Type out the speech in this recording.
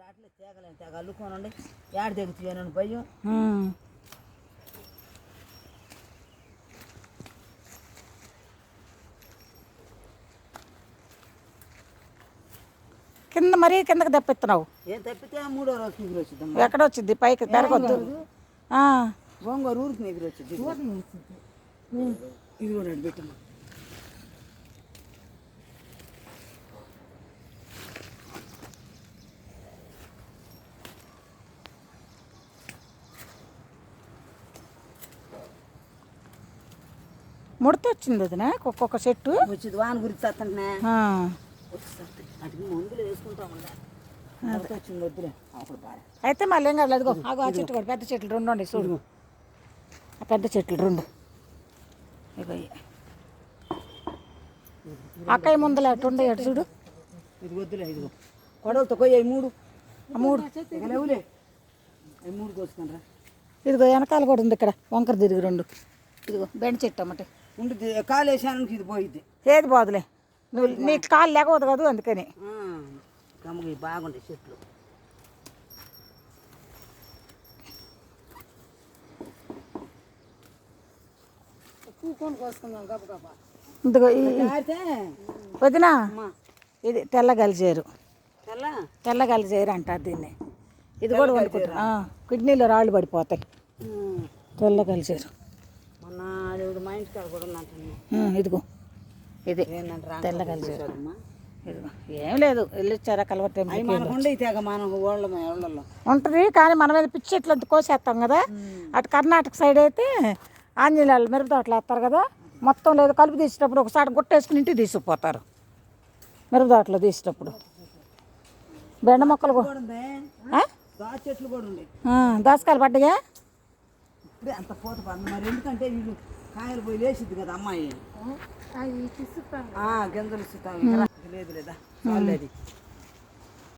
రాట్లే తేగలేని తెగ అల్లుకోనండి ఏడ తెగుతాయని భయం. కింద మరీ కిందకి తెప్పిస్తున్నావు. ఏం తప్పితే 3వ రోజు ఎగురు వచ్చింది. ఎక్కడ వచ్చింది పైకి పెరగొద్దు. గోంగూర ఊరికి ఎగురు వచ్చింది. ఇది కూడా పెట్టమ్మా. ముడత వచ్చింది వదినా ఒక్కొక్క చెట్టు వచ్చింది. వాన గురించి వస్తుంటే వాటికి మందులు వేసుకుంటా ఉండాలి. వచ్చింది వద్దులే అప్పుడు బాగా. అయితే మళ్ళీ ఏం కాదు. అదిగో ఆగు ఆ చెట్టు కూడా పెద్ద చెట్లు 2 ఉండి చూడు. ఆ పెద్ద చెట్లు 2 ఇగో అక్కయ్య ముందులే అటు ఉండే అటు చూడు. ఇది వద్దులే. ఇదిగో కొడవలతో కొయ్యి 3 లేవులే. 3 కోసుకుంటారా. ఇదిగో వెనకాల కూడా ఉంది ఇక్కడ వంకర తిరిగి 2. ఇదిగో బెండ చెట్టు అమ్మటే ఉంటుంది. కాలు వేసానికి ఇది పోయిద్ది. ఏది పోదులే. నువ్వు నీకు కాలు లేకపోదు కదా అందుకని. కమ్మకి బాగుంటాయి చెట్లు. కూకొని కోసుకుందాం గబ గబ. ఇదిగో వదినా ఇది తెల్ల గలిజేరు. తెల్ల గలిజేరు అంటారు దీన్ని. ఇది కూడా వండుకుంటారు. కిడ్నీలో రాళ్ళు పడిపోతాయి. తెల్ల గలిజేరు. మొన్న మా ఇంటికాడ కూడా ఉన్నట్టు. ఇదిగో ఇది తెల్ల గలిజేరు. ఇదిగో ఏం లేదు వెళ్ళొచ్చారా కలవతే ఉంటుంది. కానీ మనం ఏదో పిచ్చి చెట్లు అంతా కోసేస్తాం కదా. అటు కర్ణాటక సైడ్ అయితే ఆంజనేయులు మిరప తోటలు వేస్తారు కదా. మొత్తం లేదు కలుపు తీసేటప్పుడు ఒకసారి గుట్టేసుకుని ఇంటికి తీసుకుపోతారు. మిరప తోటలో తీసేటప్పుడు బెండ మొక్కలు దోసకాయలు పడ్డాయా. ఇప్పుడే అంత పూత పడుతుంది మరి. ఎందుకంటే వీళ్ళు కాయలు పోయి లేచిద్ది కదా అమ్మాయి. గింజలు ఇస్తాం లేదు లేదా.